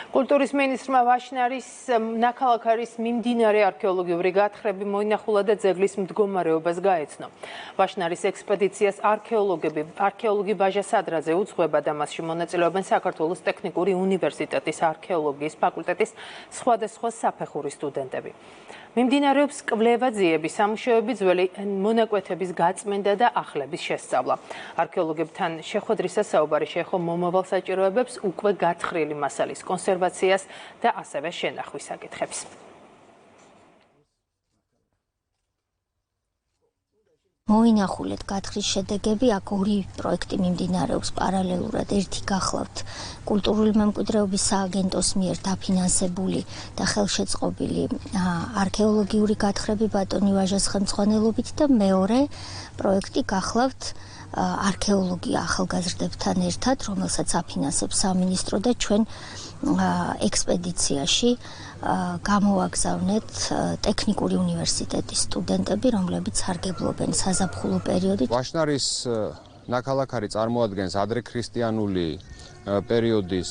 კულტურის მინისტრმა ვაშნარის ნაქალაქარის მიმდინარე არქეოლოგიური გათხრები მოინახულა და ძეგლის მდგომარეობას გაეცნო. ვაშნარის ექსპედიციას არქეოლოგი ბაჟა სადრაძე უძღვება და მასში მონაწილეობენ საქართველოს ტექნიკური უნივერსიტეტის არქეოლოგიის ფაკულტეტის სხვადასხვა საფეხურის სტუდენტები. მიმდინარეობს კვლევა-ძიების სამუშაოები, ძველი მონაკვეთების გაწმენდა და ახლების შესწავლა. არქეოლოგებთან შეხვედრისას საუბარი შეეხო მომავალ საჭიროებებს, უკვე გათხრილი მასალის კონსერვაციას და ასევე შენახვის საკითხებს. მოინახულეთ გათხრის შედეგები, აქ ორი პროექტი მიმდინარეობს პარალელურად. ერთი გახლავთ კულტურული მემკვიდრეობის სააგენტოს მიერ დაფინანსებული და ხელშეწყობილი არქეოლოგიური გათხრები ბატონი ვაჟას ხელმძღვანელობით და მეორე პროექტი გახლავთ არქეოლოგია ახალგაზრდებთან ერთად, რომელსაც აფინანსებს სამინისტრო და ჩვენ ექსპედიციაში გამოვაგზავნეთ ტექნიკური უნივერსიტეტის სტუდენტები, რომლებიც სარგებლობენ საზაფხულო პერიოდით. ვაშნარის ნაქალაქარი წარმოადგენს ადრექრისტიანული პერიოდის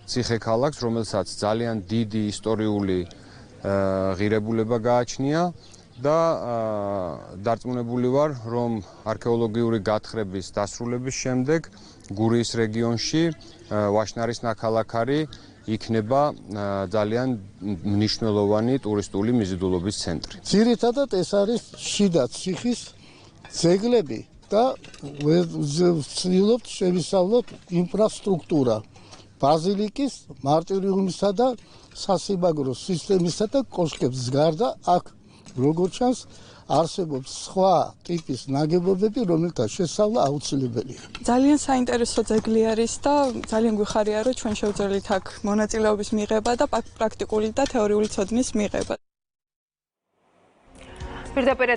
ციხე-ქალაქს, რომელსაც ძალიან დიდი ისტორიული ღირებულება გააჩნია და დარწმუნებული ვარ, რომ არქეოლოგიური გათხრების დასრულების შემდეგ გურიის რეგიონში ვაშნარის ნაქალაქარი იქნება ძალიან მნიშვნელოვანი ტურისტული მიზიდულობის ცენტრი. ძირითადად ეს არის შიდა ციხის ძეგლები და ვცდილობთ შევისწავლოთ ინფრასტრუქტურა ბაზილიკის, მარტირიუმისა და სასიმაგრო სისტემისა და კოშკების გარდა აქ როგორც ჩანს არსებობს სხვა ტიპის ნაგებობები, რომელთა შესწავლა აუცილებელია. ძალიან საინტერესო ძეგლი არის და ძალიან გვიხარია, რომ ჩვენ შევძლებთ აქ მონაწილეობის მიღება და პრაქტიკული და თეორიული ცოდნის მიღება. პირდაპირ